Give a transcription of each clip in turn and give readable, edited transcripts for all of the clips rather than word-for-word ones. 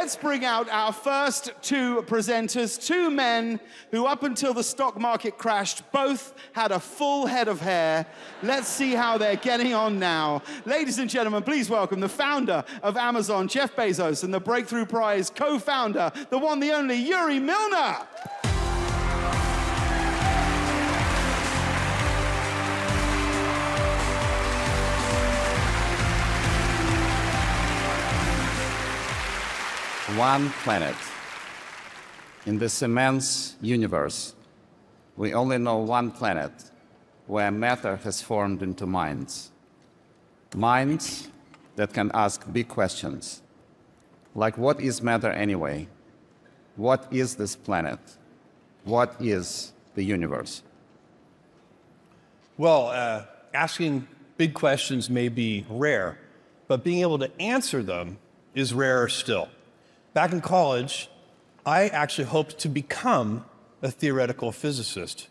let's bring out our first two presenters, two men who up until the stock market crashed both had a full head of hair. Let's see how they're getting on now. Ladies and gentlemen, please welcome the founder of Amazon, Jeff Bezos, and the Breakthrough Prize co-founder, the one, the only, Yuri Milner. One planet. In this immense universe, we only know one planet where matter has formed into minds. Minds that can ask big questions, like what is matter anyway? What is this planet? What is the universe? Well, asking big questions may be rare, but being able to answer them is rarer still. Back in college, I actually hoped to become a theoretical physicist.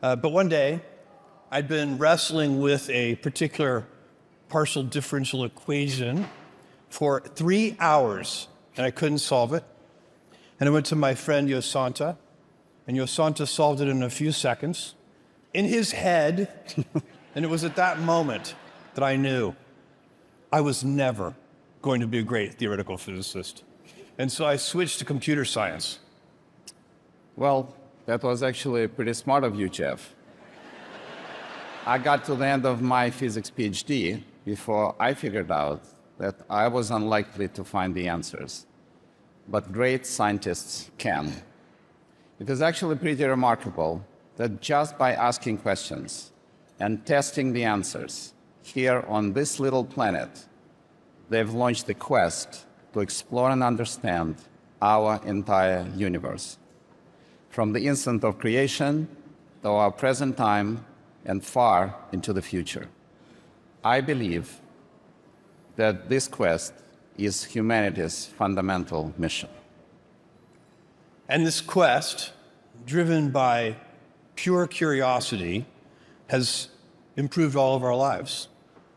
But one day, I'd been wrestling with a particular partial differential equation for 3 hours, and I couldn't solve it. And I went to my friend Yosanta, and Yosanta solved it in a few seconds in his head. And it was at that moment that I knew I was never going to be a great theoretical physicist. And so I switched to computer science. Well, that was actually pretty smart of you, Jeff. I got to the end of my physics PhD before I figured out that I was unlikely to find the answers. But great scientists can. It is actually pretty remarkable that just by asking questions and testing the answers here on this little planet, they've launched the quest to explore and understand our entire universe, from the instant of creation to our present time and far into the future. I believe that this quest is humanity's fundamental mission. And this quest, driven by pure curiosity, has improved all of our lives.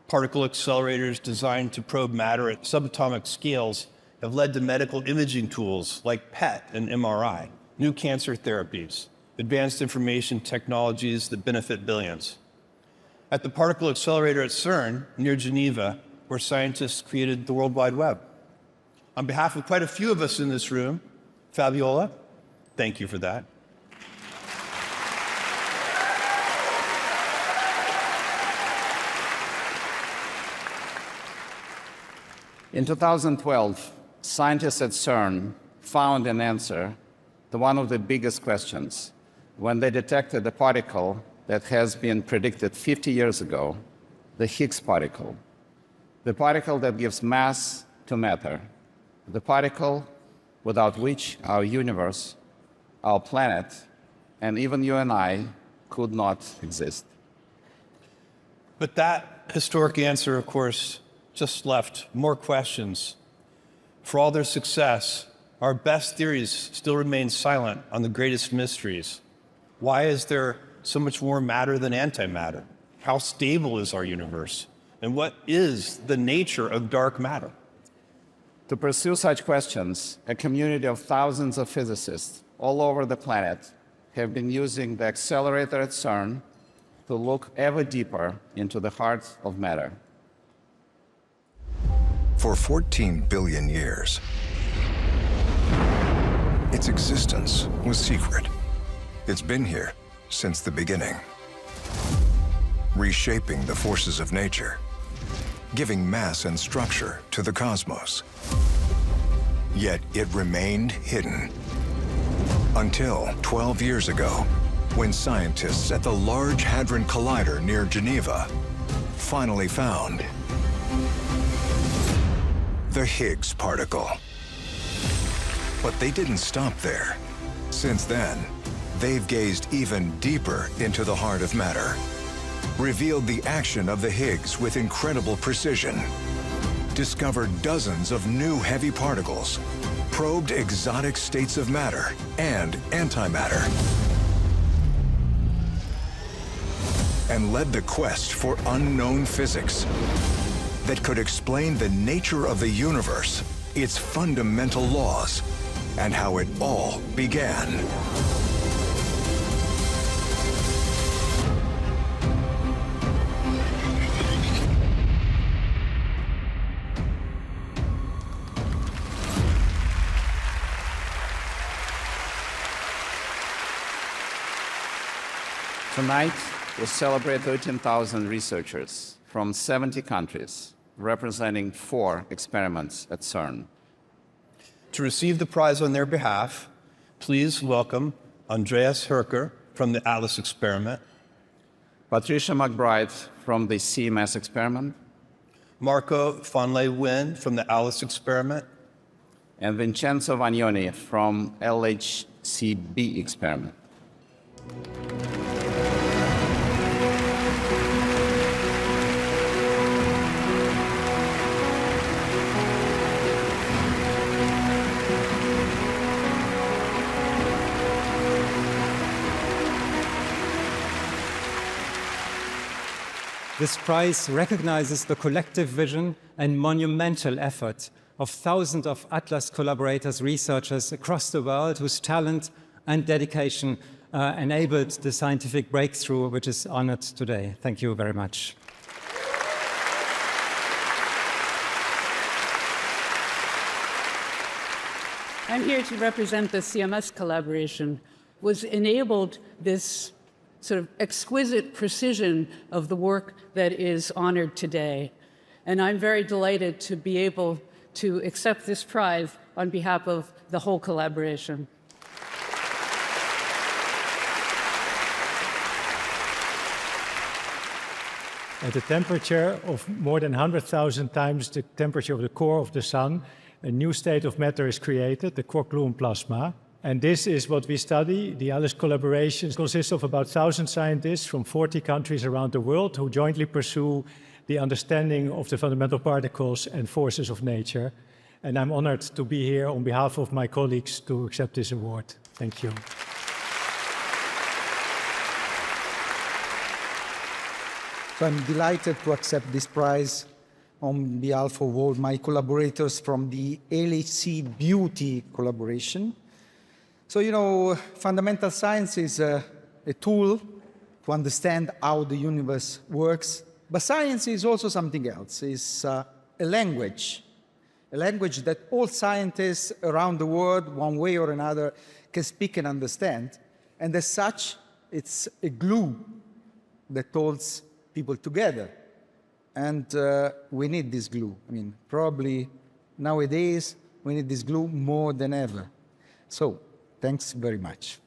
Particle accelerators designed to probe matter at subatomic scales have led to medical imaging tools like PET and MRI, new cancer therapies, advanced information technologies that benefit billions. At the particle accelerator at CERN, near Geneva, where scientists created the World Wide Web. On behalf of quite a few of us in this room, Fabiola, thank you for that. In 2012, scientists at CERN found an answer to one of the biggest questions when they detected a particle that has been predicted 50 years ago, the Higgs particle, the particle that gives mass to matter, the particle without which our universe, our planet, and even you and I could not exist. But that historic answer, of course, just left more questions. For all their success, our best theories still remain silent on the greatest mysteries. Why is there so much more matter than antimatter? How stable is our universe? And what is the nature of dark matter? To pursue such questions, a community of thousands of physicists all over the planet have been using the accelerator at CERN to look ever deeper into the heart of matter. For 14 billion years, its existence was secret. It's been here since the beginning, reshaping the forces of nature, giving mass and structure to the cosmos. Yet it remained hidden until 12 years ago, when scientists at the Large Hadron Collider near Geneva finally found the Higgs particle. But they didn't stop there. Since then, they've gazed even deeper into the heart of matter, revealed the action of the Higgs with incredible precision, discovered dozens of new heavy particles, probed exotic states of matter and antimatter, and led the quest for unknown physics that could explain the nature of the universe its fundamental laws, and how it all began. Tonight, we celebrate 13,000 researchers from 70 countries, representing 4 experiments at CERN. To receive the prize on their behalf, please welcome Andreas Herker from the ALICE experiment, Patricia McBride from the CMS experiment, Marco von Leeuwen from the ALICE experiment, and Vincenzo Vagnoni from LHCb experiment. This prize recognizes the collective vision and monumental effort of thousands of Atlas collaborators, researchers across the world whose talent and dedication enabled the scientific breakthrough which is honored today. Thank you very much. I'm here to represent the CMS collaboration, was enabled this sort of exquisite precision of the work that is honored today. And I'm very delighted to be able to accept this prize on behalf of the whole collaboration. At a temperature of more than 100,000 times the temperature of the core of the Sun, a new state of matter is created, the quark-gluon plasma. And this is what we study. The ALICE collaboration consists of about 1,000 scientists from 40 countries around the world who jointly pursue the understanding of the fundamental particles and forces of nature. And I'm honored to be here on behalf of my colleagues to accept this award. Thank you. So I'm delighted to accept this prize on behalf of all my collaborators from the LHC Beauty collaboration. So, you know, fundamental science is a tool to understand how the universe works. But science is also something else. It's a language that all scientists around the world, one way or another, can speak and understand. And as such, it's a glue that holds people together. And we need this glue. I mean, probably nowadays, we need this glue more than ever. So, thanks very much.